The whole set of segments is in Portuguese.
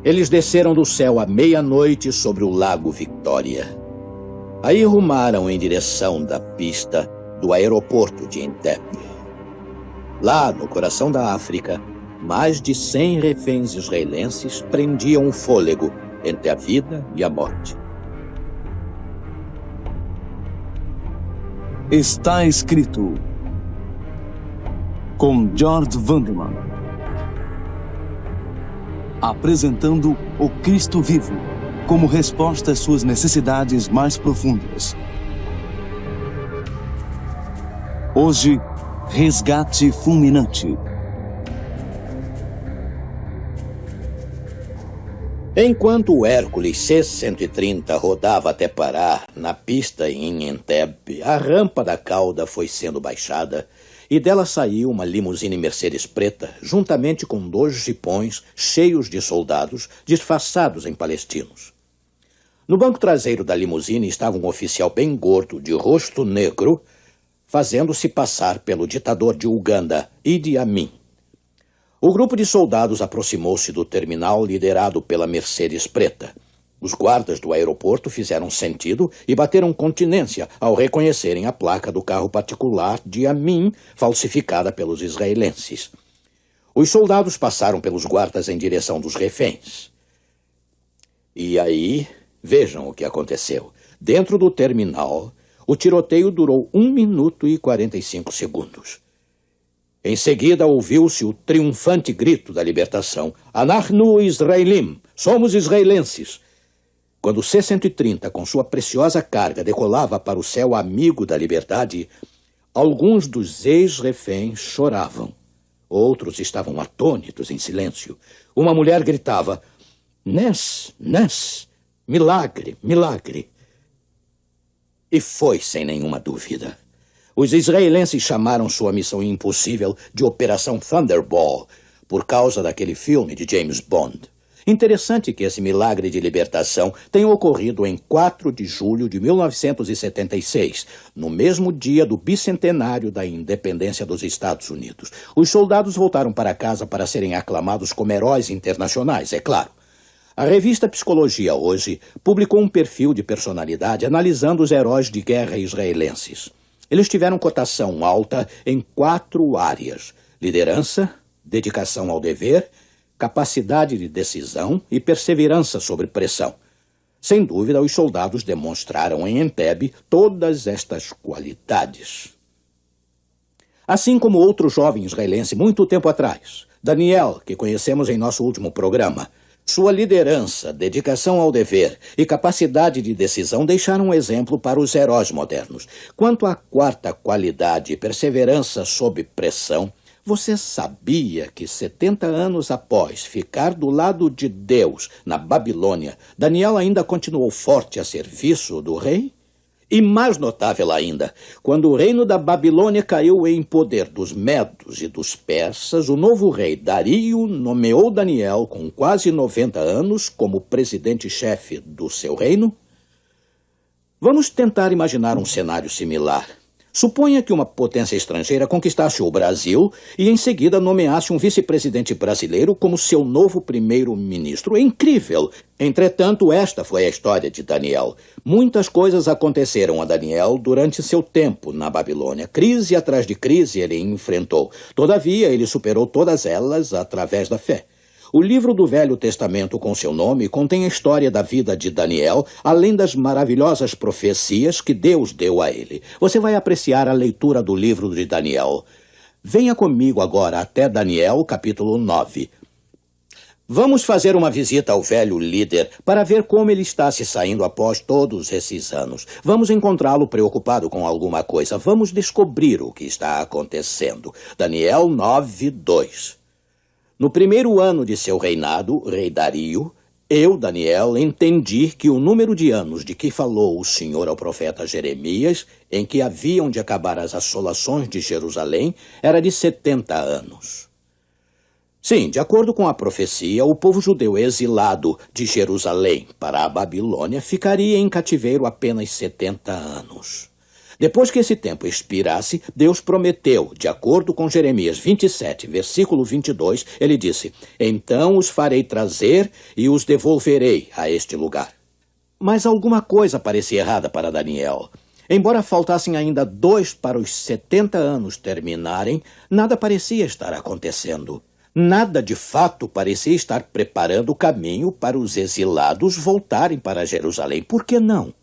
Eles desceram do céu à meia-noite sobre o lago Victoria. Aí rumaram em direção da pista do aeroporto de Entebbe. Lá, no coração da África, mais de 100 reféns israelenses prendiam o fôlego entre a vida e a morte. Está escrito, com George Vanderman, apresentando o Cristo vivo como resposta às suas necessidades mais profundas. Hoje, resgate fulminante. Enquanto o Hércules C-130 rodava até parar na pista em Entebbe, a rampa da cauda foi sendo baixada e dela saiu uma limusine Mercedes preta, juntamente com 2 jipões cheios de soldados disfarçados em palestinos. No banco traseiro da limusine estava um oficial bem gordo, de rosto negro, fazendo-se passar pelo ditador de Uganda, Idi Amin. O grupo de soldados aproximou-se do terminal liderado pela Mercedes preta. Os guardas do aeroporto fizeram sentido e bateram continência ao reconhecerem a placa do carro particular de Amin, falsificada pelos israelenses. Os soldados passaram pelos guardas em direção dos reféns. E aí, vejam o que aconteceu. Dentro do terminal, o tiroteio durou 1 minuto e 45 segundos. Em seguida, ouviu-se o triunfante grito da libertação. Anachnu Israelim, somos israelenses. Quando o C-130, com sua preciosa carga, decolava para o céu amigo da liberdade, alguns dos ex-reféns choravam. Outros estavam atônitos em silêncio. Uma mulher gritava, Nes, Nes, milagre, milagre. E foi sem nenhuma dúvida. Os israelenses chamaram sua missão impossível de Operação Thunderball, por causa daquele filme de James Bond. Interessante que esse milagre de libertação tenha ocorrido em 4 de julho de 1976, no mesmo dia do bicentenário da independência dos Estados Unidos. Os soldados voltaram para casa para serem aclamados como heróis internacionais, é claro. A revista Psicologia Hoje publicou um perfil de personalidade analisando os heróis de guerra israelenses. Eles tiveram cotação alta em 4 áreas: liderança, dedicação ao dever, capacidade de decisão e perseverança sob pressão. Sem dúvida, os soldados demonstraram em Entebbe todas estas qualidades. Assim como outro jovem israelense muito tempo atrás, Daniel, que conhecemos em nosso último programa, sua liderança, dedicação ao dever e capacidade de decisão deixaram um exemplo para os heróis modernos. Quanto à 4ª qualidade, perseverança sob pressão, você sabia que 70 anos após ficar do lado de Deus na Babilônia, Daniel ainda continuou forte a serviço do rei? E mais notável ainda, quando o reino da Babilônia caiu em poder dos medos e dos persas, o novo rei Dario nomeou Daniel, com quase 90 anos, como presidente-chefe do seu reino. Vamos tentar imaginar um cenário similar. Suponha que uma potência estrangeira conquistasse o Brasil e, em seguida, nomeasse um vice-presidente brasileiro como seu novo primeiro-ministro. É incrível! Entretanto, esta foi a história de Daniel. Muitas coisas aconteceram a Daniel durante seu tempo na Babilônia. Crise atrás de crise ele enfrentou. Todavia, ele superou todas elas através da fé. O livro do Velho Testamento com seu nome contém a história da vida de Daniel, além das maravilhosas profecias que Deus deu a ele. Você vai apreciar a leitura do livro de Daniel. Venha comigo agora até Daniel, capítulo 9. Vamos fazer uma visita ao velho líder para ver como ele está se saindo após todos esses anos. Vamos encontrá-lo preocupado com alguma coisa. Vamos descobrir o que está acontecendo. Daniel 9:2. No primeiro ano de seu reinado, rei Dario, eu, Daniel, entendi que o número de anos de que falou o Senhor ao profeta Jeremias, em que haviam de acabar as assolações de Jerusalém, era de 70 anos. Sim, de acordo com a profecia, o povo judeu exilado de Jerusalém para a Babilônia ficaria em cativeiro apenas 70 anos. Depois que esse tempo expirasse, Deus prometeu, de acordo com Jeremias 27, versículo 22, ele disse: então os farei trazer e os devolverei a este lugar. Mas alguma coisa parecia errada para Daniel. Embora faltassem ainda 2 para os 70 anos terminarem, nada parecia estar acontecendo. Nada de fato parecia estar preparando o caminho para os exilados voltarem para Jerusalém. Por que não?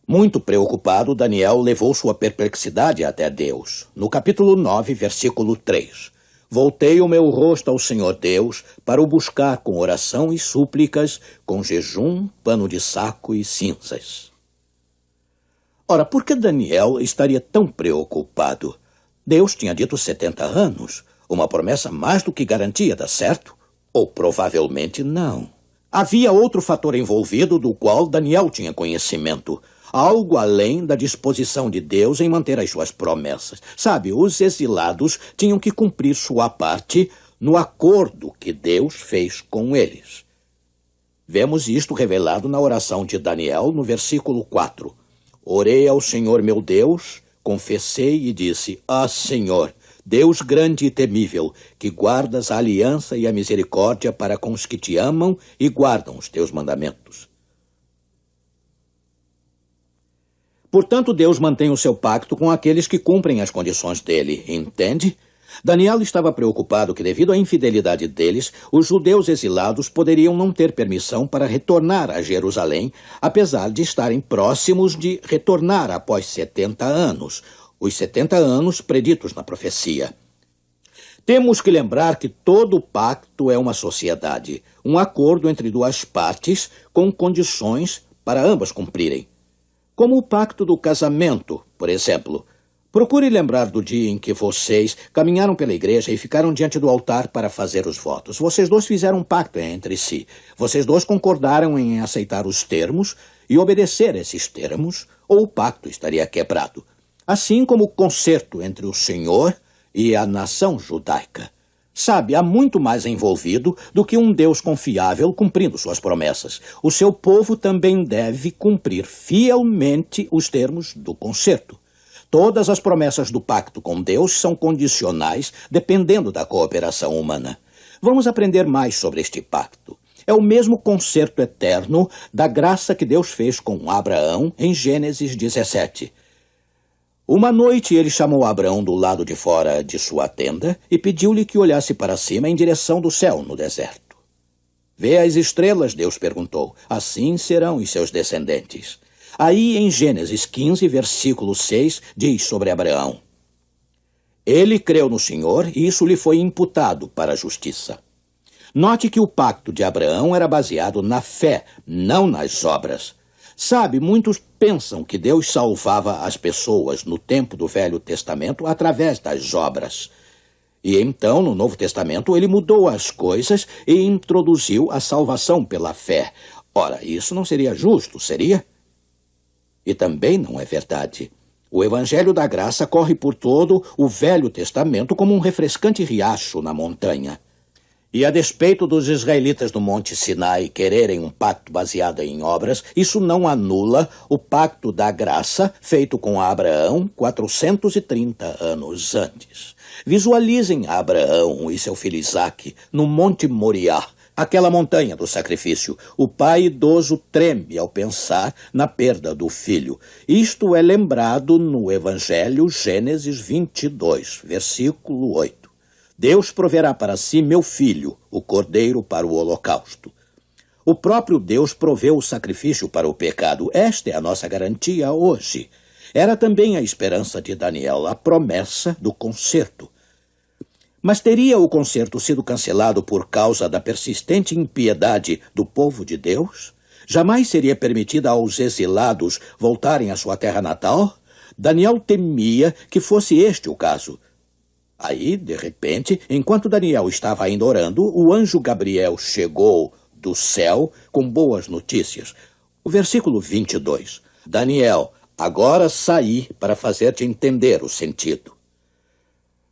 Muito preocupado, Daniel levou sua perplexidade até Deus. No capítulo 9, versículo 3. Voltei o meu rosto ao Senhor Deus para o buscar com oração e súplicas, com jejum, pano de saco e cinzas. Ora, por que Daniel estaria tão preocupado? Deus tinha dito 70 anos, uma promessa mais do que garantia, certo? Ou provavelmente não. Havia outro fator envolvido do qual Daniel tinha conhecimento. Algo além da disposição de Deus em manter as suas promessas. Sabe, os exilados tinham que cumprir sua parte no acordo que Deus fez com eles. Vemos isto revelado na oração de Daniel, no versículo 4. Orei ao Senhor meu Deus, confessei e disse: Senhor, Deus grande e temível, que guardas a aliança e a misericórdia para com os que te amam e guardam os teus mandamentos. Portanto, Deus mantém o seu pacto com aqueles que cumprem as condições dele, entende? Daniel estava preocupado que, devido à infidelidade deles, os judeus exilados poderiam não ter permissão para retornar a Jerusalém, apesar de estarem próximos de retornar após 70 anos, os 70 anos preditos na profecia. Temos que lembrar que todo pacto é uma sociedade, um acordo entre duas partes com condições para ambas cumprirem. Como o pacto do casamento, por exemplo. Procure lembrar do dia em que vocês caminharam pela igreja e ficaram diante do altar para fazer os votos. Vocês dois fizeram um pacto entre si. Vocês dois concordaram em aceitar os termos e obedecer esses termos, ou o pacto estaria quebrado. Assim como o concerto entre o Senhor e a nação judaica. Sabe, há muito mais envolvido do que um Deus confiável cumprindo suas promessas. O seu povo também deve cumprir fielmente os termos do concerto. Todas as promessas do pacto com Deus são condicionais, dependendo da cooperação humana. Vamos aprender mais sobre este pacto. É o mesmo concerto eterno da graça que Deus fez com Abraão em Gênesis 17. Uma noite ele chamou Abraão do lado de fora de sua tenda e pediu-lhe que olhasse para cima em direção do céu no deserto. Vê as estrelas, Deus perguntou. Assim serão os seus descendentes. Aí em Gênesis 15, versículo 6, diz sobre Abraão: ele creu no Senhor e isso lhe foi imputado para a justiça. Note que o pacto de Abraão era baseado na fé, não nas obras. Sabe, muitos pensam que Deus salvava as pessoas no tempo do Velho Testamento através das obras. E então, no Novo Testamento, ele mudou as coisas e introduziu a salvação pela fé. Ora, isso não seria justo, seria? E também não é verdade. O Evangelho da Graça corre por todo o Velho Testamento como um refrescante riacho na montanha. E a despeito dos israelitas do Monte Sinai quererem um pacto baseado em obras, isso não anula o pacto da graça feito com Abraão 430 anos antes. Visualizem Abraão e seu filho Isaque no Monte Moriá, aquela montanha do sacrifício. O pai idoso treme ao pensar na perda do filho. Isto é lembrado no Evangelho Gênesis 22, versículo 8. Deus proverá para si meu filho, o cordeiro para o holocausto. O próprio Deus proveu o sacrifício para o pecado. Esta é a nossa garantia hoje. Era também a esperança de Daniel, a promessa do concerto. Mas teria o concerto sido cancelado por causa da persistente impiedade do povo de Deus? Jamais seria permitida aos exilados voltarem à sua terra natal? Daniel temia que fosse este o caso. Aí, de repente, enquanto Daniel estava ainda orando, o anjo Gabriel chegou do céu com boas notícias. O versículo 22. Daniel, agora saí para fazer-te entender o sentido.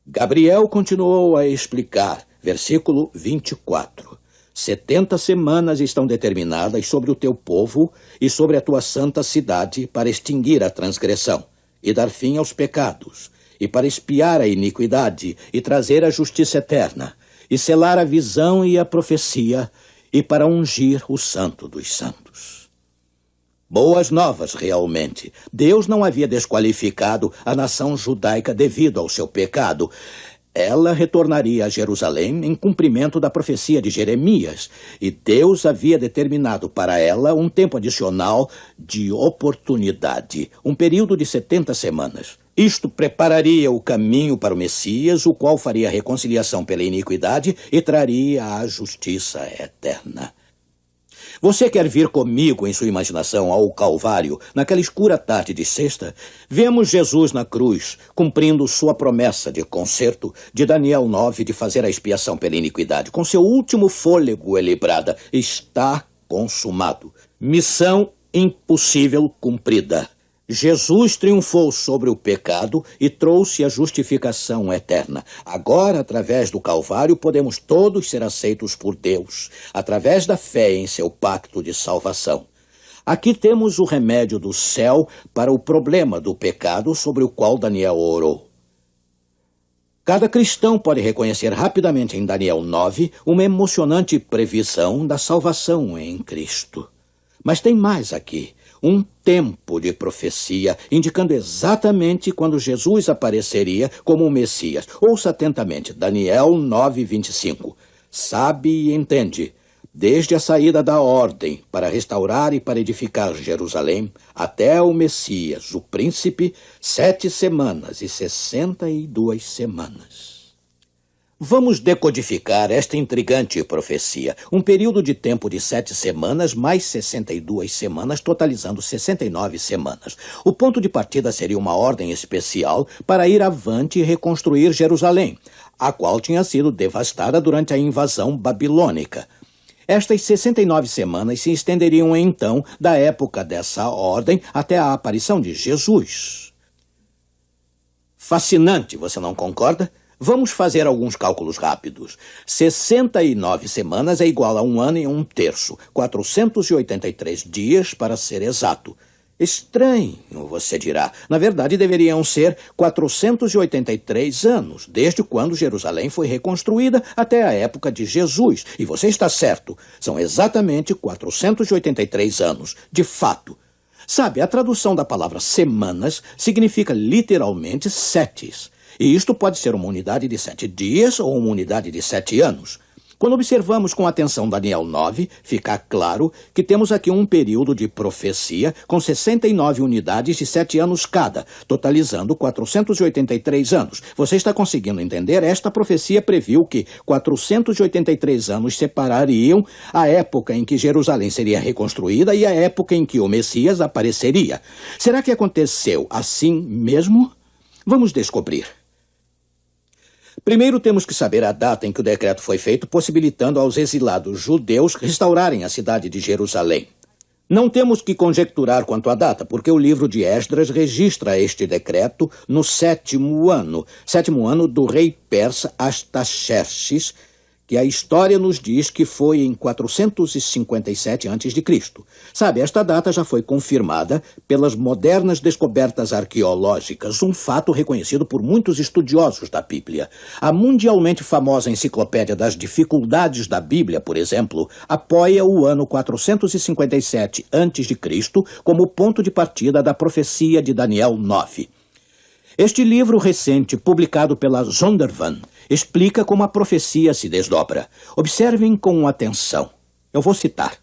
Gabriel continuou a explicar, versículo 24. 70 semanas estão determinadas sobre o teu povo e sobre a tua santa cidade para extinguir a transgressão e dar fim aos pecados, e para expiar a iniquidade e trazer a justiça eterna, e selar a visão e a profecia, e para ungir o Santo dos Santos. Boas novas, realmente. Deus não havia desqualificado a nação judaica devido ao seu pecado. Ela retornaria a Jerusalém em cumprimento da profecia de Jeremias, e Deus havia determinado para ela um tempo adicional de oportunidade, um período de 70 semanas. Isto prepararia o caminho para o Messias, o qual faria a reconciliação pela iniquidade e traria a justiça eterna. Você quer vir comigo em sua imaginação ao Calvário, naquela escura tarde de sexta? Vemos Jesus na cruz, cumprindo sua promessa de conserto de Daniel 9 de fazer a expiação pela iniquidade. Com seu último fôlego ele brada: está consumado. Missão impossível cumprida. Jesus triunfou sobre o pecado e trouxe a justificação eterna. Agora, através do Calvário, podemos todos ser aceitos por Deus, através da fé em seu pacto de salvação. Aqui temos o remédio do céu para o problema do pecado sobre o qual Daniel orou. Cada cristão pode reconhecer rapidamente em Daniel 9 uma emocionante previsão da salvação em Cristo. Mas tem mais aqui. Um tempo de profecia, indicando exatamente quando Jesus apareceria como o Messias. Ouça atentamente, Daniel 9:25. Sabe e entende, desde a saída da ordem para restaurar e para edificar Jerusalém, até o Messias, o príncipe, 7 semanas e 62 semanas. Vamos decodificar esta intrigante profecia. Um período de tempo de 7 semanas mais 62 semanas, totalizando 69 semanas. O ponto de partida seria uma ordem especial para ir avante e reconstruir Jerusalém, a qual tinha sido devastada durante a invasão babilônica. Estas 69 semanas se estenderiam, então, da época dessa ordem até a aparição de Jesus. Fascinante, você não concorda? Vamos fazer alguns cálculos rápidos. 69 semanas é igual a 1 ano e 1/3, 483 dias para ser exato. Estranho, você dirá. Na verdade, deveriam ser 483 anos, desde quando Jerusalém foi reconstruída até a época de Jesus. E você está certo, são exatamente 483 anos, de fato. Sabe, a tradução da palavra semanas significa literalmente setes. E isto pode ser uma unidade de 7 dias ou uma unidade de 7 anos. Quando observamos com atenção Daniel 9, fica claro que temos aqui um período de profecia com 69 unidades de 7 anos cada, totalizando 483 anos. Você está conseguindo entender? Esta profecia previu que 483 anos separariam a época em que Jerusalém seria reconstruída e a época em que o Messias apareceria. Será que aconteceu assim mesmo? Vamos descobrir. Primeiro temos que saber a data em que o decreto foi feito, possibilitando aos exilados judeus restaurarem a cidade de Jerusalém. Não temos que conjecturar quanto à data, porque o livro de Esdras registra este decreto no 7º ano do rei persa Artaxerxes, que a história nos diz que foi em 457 a.C. Sabe, esta data já foi confirmada pelas modernas descobertas arqueológicas, um fato reconhecido por muitos estudiosos da Bíblia. A mundialmente famosa Enciclopédia das Dificuldades da Bíblia, por exemplo, apoia o ano 457 a.C. como ponto de partida da profecia de Daniel 9. Este livro recente, publicado pela Zondervan, explica como a profecia se desdobra. Observem com atenção. Eu vou citar.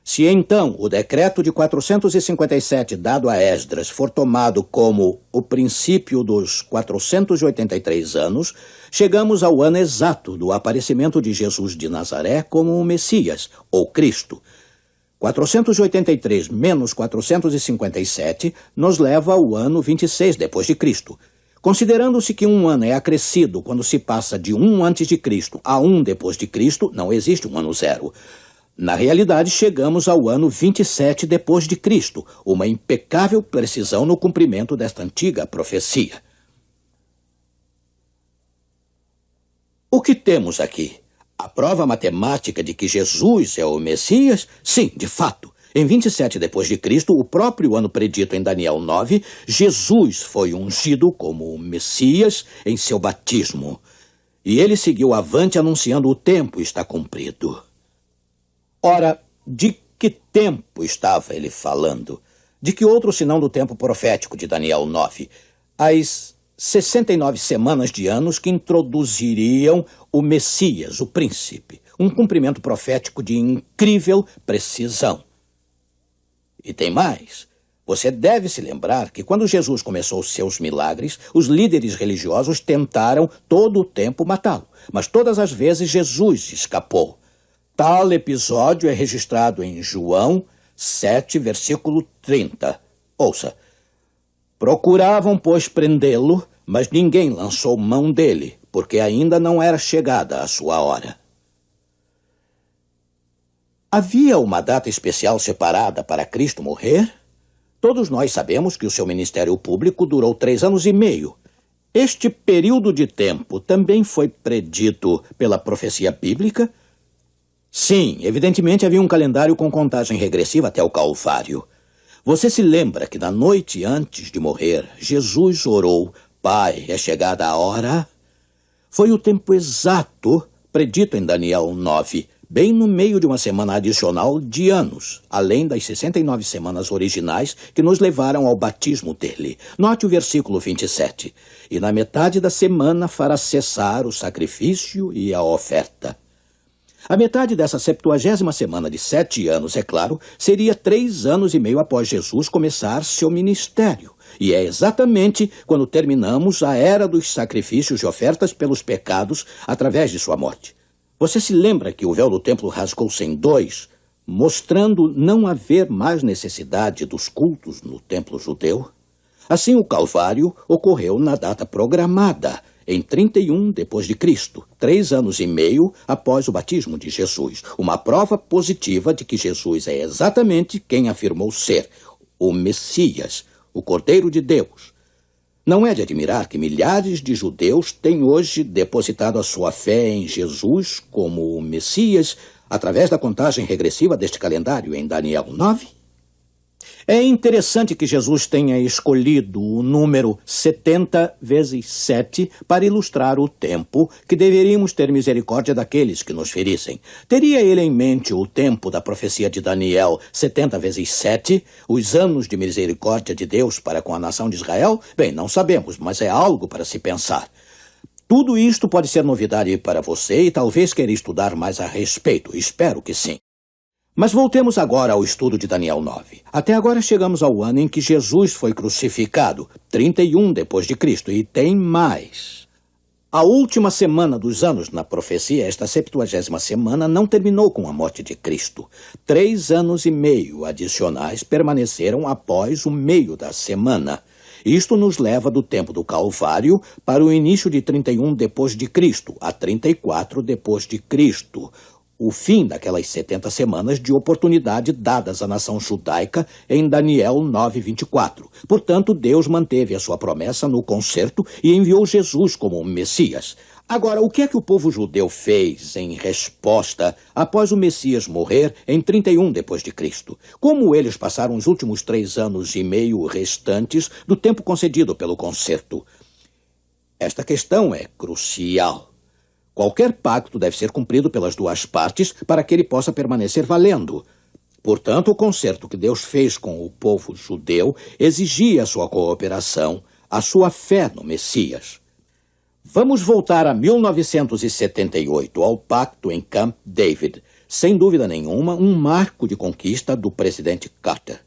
Se então o decreto de 457 dado a Esdras for tomado como o princípio dos 483 anos, chegamos ao ano exato do aparecimento de Jesus de Nazaré como o Messias, ou Cristo. 483 menos 457 nos leva ao ano 26 depois de Cristo. Considerando-se que um ano é acrescido quando se passa de 1 antes de Cristo a 1 depois de Cristo, não existe um ano zero. Na realidade, chegamos ao ano 27 depois de Cristo, uma impecável precisão no cumprimento desta antiga profecia. O que temos aqui? A prova matemática de que Jesus é o Messias? Sim, de fato. Em 27 depois de Cristo, o próprio ano predito em Daniel 9, Jesus foi ungido como o Messias em seu batismo. E ele seguiu avante anunciando: o tempo está cumprido. Ora, de que tempo estava ele falando? De que outro senão do tempo profético de Daniel 9? As 69 semanas de anos que introduziriam o Messias, o príncipe. Um cumprimento profético de incrível precisão. E tem mais. Você deve se lembrar que quando Jesus começou seus milagres, os líderes religiosos tentaram todo o tempo matá-lo. Mas todas as vezes Jesus escapou. Tal episódio é registrado em João 7, versículo 30. Ouça. Procuravam, pois, prendê-lo, mas ninguém lançou mão dele, porque ainda não era chegada a sua hora. Havia uma data especial separada para Cristo morrer? Todos nós sabemos que o seu ministério público durou 3 anos e meio. Este período de tempo também foi predito pela profecia bíblica? Sim, evidentemente havia um calendário com contagem regressiva até o Calvário. Você se lembra que na noite antes de morrer, Jesus orou: Pai, é chegada a hora? Foi o tempo exato predito em Daniel 9, bem no meio de uma semana adicional de anos, além das 69 semanas originais que nos levaram ao batismo dele. Note o versículo 27. E na metade da semana fará cessar o sacrifício e a oferta. A metade dessa 70ª semana de 7 anos, é claro, seria 3 anos e meio após Jesus começar seu ministério. E é exatamente quando terminamos a era dos sacrifícios e ofertas pelos pecados através de sua morte. Você se lembra que o véu do templo rasgou-se em 2, mostrando não haver mais necessidade dos cultos no templo judeu? Assim, o Calvário ocorreu na data programada, em 31 depois de Cristo, 3 anos e meio após o batismo de Jesus. Uma prova positiva de que Jesus é exatamente quem afirmou ser: o Messias, o Cordeiro de Deus. Não é de admirar que milhares de judeus têm hoje depositado a sua fé em Jesus como o Messias através da contagem regressiva deste calendário em Daniel 9? É interessante que Jesus tenha escolhido o número 70 vezes 7 para ilustrar o tempo que deveríamos ter misericórdia daqueles que nos ferissem. Teria ele em mente o tempo da profecia de Daniel 70 vezes 7, os anos de misericórdia de Deus para com a nação de Israel? Bem, não sabemos, mas é algo para se pensar. Tudo isto pode ser novidade para você e talvez queira estudar mais a respeito. Espero que sim. Mas voltemos agora ao estudo de Daniel 9. Até agora chegamos ao ano em que Jesus foi crucificado, 31 depois de Cristo, e tem mais. A última semana dos anos na profecia, esta 70ª semana, não terminou com a morte de Cristo. 3 anos e meio adicionais permaneceram após o meio da semana. Isto nos leva do tempo do Calvário para o início de 31 depois de Cristo, a 34 depois de Cristo. O fim daquelas 70 semanas de oportunidade dadas à nação judaica em Daniel 9:24. Portanto, Deus manteve a sua promessa no concerto e enviou Jesus como Messias. Agora, o que é que o povo judeu fez em resposta após o Messias morrer em 31 depois de Cristo? Como eles passaram os últimos 3 anos e meio restantes do tempo concedido pelo concerto? Esta questão é crucial. Qualquer pacto deve ser cumprido pelas duas partes para que ele possa permanecer valendo. Portanto, o concerto que Deus fez com o povo judeu exigia a sua cooperação, a sua fé no Messias. Vamos voltar a 1978, ao pacto em Camp David. Sem dúvida nenhuma, um marco de conquista do presidente Carter.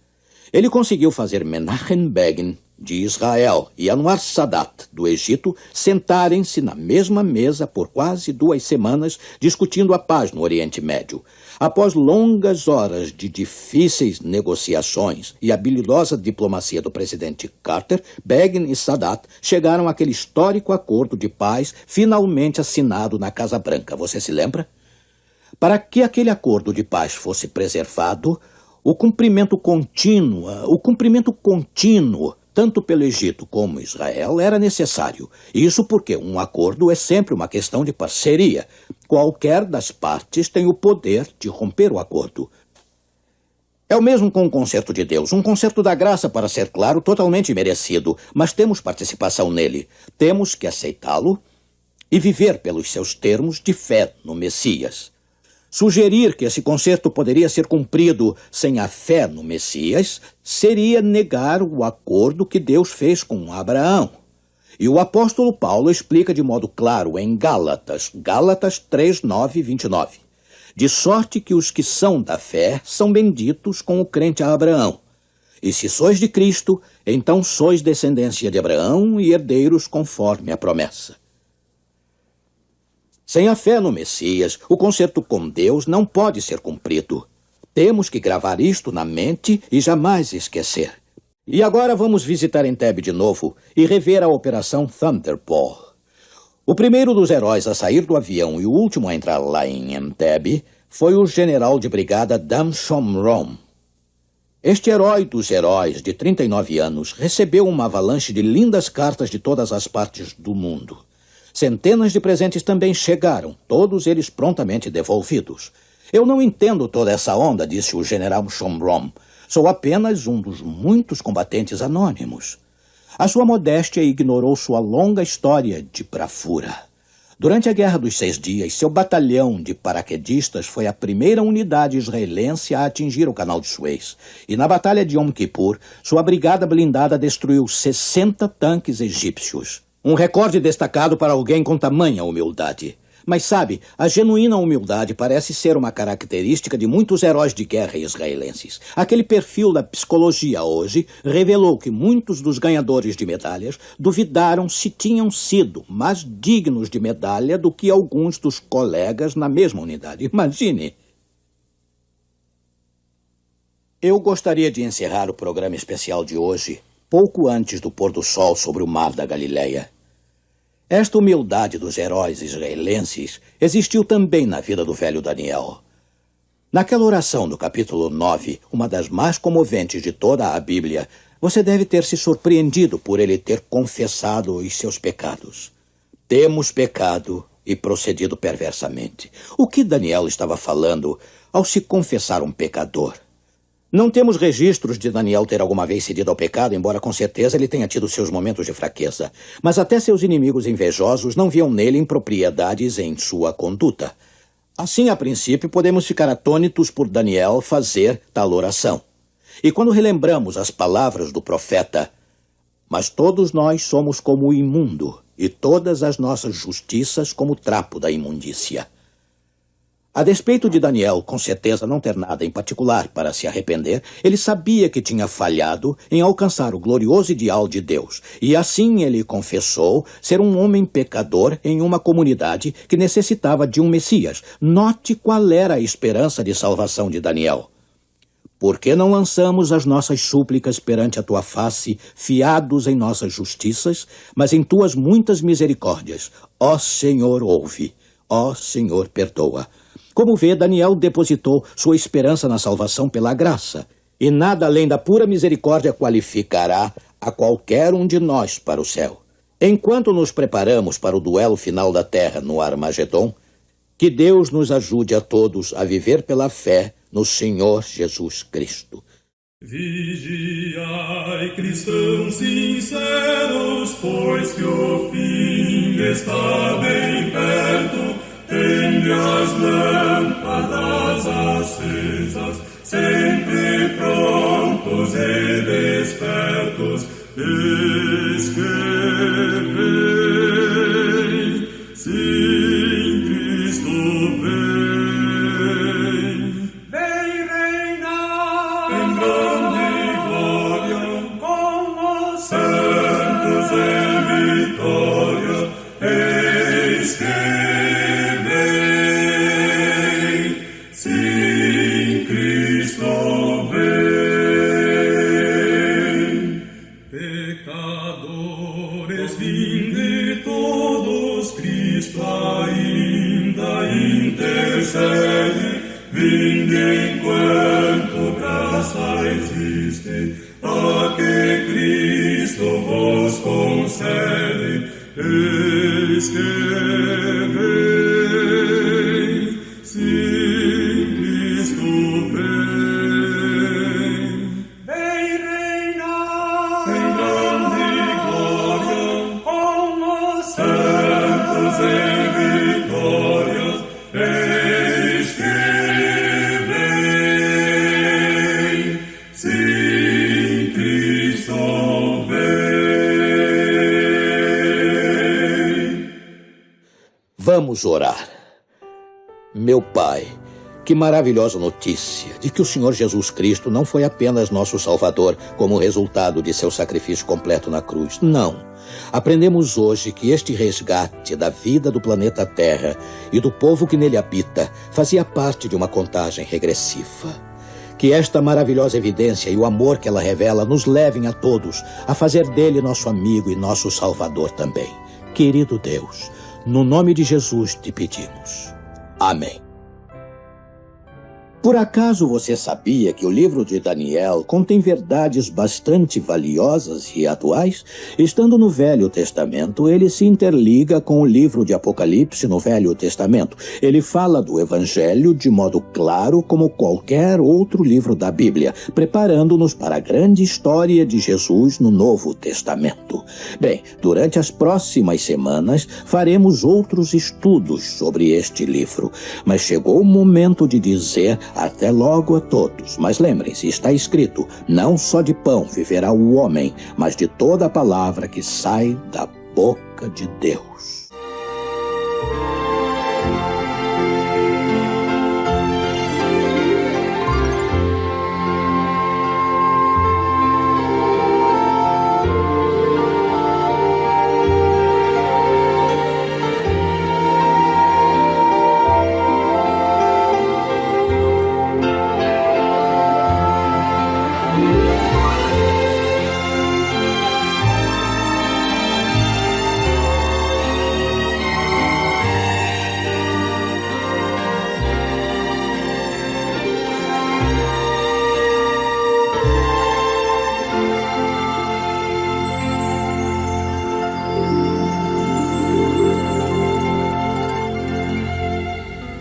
Ele conseguiu fazer Menachem Begin, de Israel, e Anwar Sadat, do Egito, sentarem-se na mesma mesa por quase 2 semanas discutindo a paz no Oriente Médio. Após longas horas de difíceis negociações e habilidosa diplomacia do presidente Carter, Begin e Sadat chegaram àquele histórico acordo de paz finalmente assinado na Casa Branca. Você se lembra? Para que aquele acordo de paz fosse preservado, o cumprimento contínuo tanto pelo Egito como Israel, era necessário. Isso porque um acordo é sempre uma questão de parceria. Qualquer das partes tem o poder de romper o acordo. É o mesmo com o concerto de Deus, um concerto da graça, para ser claro, totalmente merecido, mas temos participação nele. Temos que aceitá-lo e viver pelos seus termos de fé no Messias. Sugerir que esse concerto poderia ser cumprido sem a fé no Messias seria negar o acordo que Deus fez com Abraão. E o apóstolo Paulo explica de modo claro em Gálatas 3, 9 e 29. De sorte que os que são da fé são benditos com o crente a Abraão. E se sois de Cristo, então sois descendência de Abraão e herdeiros conforme a promessa. Sem a fé no Messias, o concerto com Deus não pode ser cumprido. Temos que gravar isto na mente e jamais esquecer. E agora vamos visitar Entebbe de novo e rever a Operação Thunderball. O primeiro dos heróis a sair do avião e o último a entrar lá em Entebbe foi o general de brigada Dan Shomron. Este herói dos heróis, de 39 anos, recebeu uma avalanche de lindas cartas de todas as partes do mundo. Centenas de presentes também chegaram, todos eles prontamente devolvidos. Eu não entendo toda essa onda, disse o general Shomron. Sou apenas um dos muitos combatentes anônimos. A sua modéstia ignorou sua longa história de bravura. Durante a Guerra dos 6 Dias, seu batalhão de paraquedistas foi a primeira unidade israelense a atingir o canal de Suez. E na Batalha de Yom Kippur, sua brigada blindada destruiu 60 tanques egípcios. Um recorde destacado para alguém com tamanha humildade. Mas sabe, a genuína humildade parece ser uma característica de muitos heróis de guerra israelenses. Aquele perfil da psicologia hoje revelou que muitos dos ganhadores de medalhas duvidaram se tinham sido mais dignos de medalha do que alguns dos colegas na mesma unidade. Imagine! Eu gostaria de encerrar o programa especial de hoje pouco antes do pôr do sol sobre o mar da Galileia. Esta humildade dos heróis israelenses existiu também na vida do velho Daniel. Naquela oração do capítulo 9, uma das mais comoventes de toda a Bíblia, você deve ter se surpreendido por ele ter confessado os seus pecados. Temos pecado e procedido perversamente. O que Daniel estava falando ao se confessar um pecador? Não temos registros de Daniel ter alguma vez cedido ao pecado, embora com certeza ele tenha tido seus momentos de fraqueza. Mas até seus inimigos invejosos não viam nele impropriedades em sua conduta. Assim, a princípio, podemos ficar atônitos por Daniel fazer tal oração. E quando relembramos as palavras do profeta, mas todos nós somos como o imundo, e todas as nossas justiças como o trapo da imundícia. A despeito de Daniel, com certeza, não ter nada em particular para se arrepender, ele sabia que tinha falhado em alcançar o glorioso ideal de Deus. E assim ele confessou ser um homem pecador em uma comunidade que necessitava de um Messias. Note qual era a esperança de salvação de Daniel. Por que não lançamos as nossas súplicas perante a tua face, fiados em nossas justiças, mas em tuas muitas misericórdias? Ó Senhor, ouve. Ó Senhor, perdoa. Como vê, Daniel depositou sua esperança na salvação pela graça, e nada além da pura misericórdia qualificará a qualquer um de nós para o céu. Enquanto nos preparamos para o duelo final da terra no Armagedon, que Deus nos ajude a todos a viver pela fé no Senhor Jesus Cristo. Vigiai, cristãos sinceros, pois que o fim está bem perto. Tende as lâmpadas acesas, sempre prontos e despertos. Eis que vem, sim, Cristo vem. Vem reinar em grande glória, com os santos em vitória. Eis que vinde enquanto graça existe, a que Cristo Eis que vem, sim, Cristo vem. Vem reinar em grande glória, com os santos em vitórias. Eis que vem, sim, Cristo vem. Vamos orar. Meu Pai, que maravilhosa notícia de que o Senhor Jesus Cristo não foi apenas nosso Salvador como resultado de seu sacrifício completo na cruz. Não. Aprendemos hoje que este resgate da vida do planeta Terra e do povo que nele habita fazia parte de uma contagem regressiva. Que esta maravilhosa evidência e o amor que ela revela nos levem a todos a fazer dele nosso amigo e nosso Salvador também. Querido Deus, no nome de Jesus te pedimos. Amém. Por acaso você sabia que o livro de Daniel contém verdades bastante valiosas e atuais? Estando no Velho Testamento, ele se interliga com o livro de Apocalipse no Velho Testamento. Ele fala do Evangelho de modo claro como qualquer outro livro da Bíblia, preparando-nos para a grande história de Jesus no Novo Testamento. Bem, durante as próximas semanas faremos outros estudos sobre este livro, mas chegou o momento de dizer até logo a todos. Mas lembrem-se, está escrito: não só de pão viverá o homem, mas de toda a palavra que sai da boca de Deus.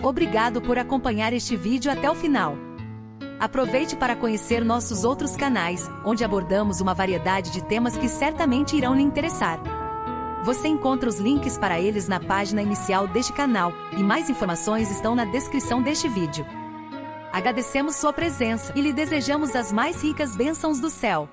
Obrigado por acompanhar este vídeo até o final. Aproveite para conhecer nossos outros canais, onde abordamos uma variedade de temas que certamente irão lhe interessar. Você encontra os links para eles na página inicial deste canal, e mais informações estão na descrição deste vídeo. Agradecemos sua presença e lhe desejamos as mais ricas bênçãos do céu.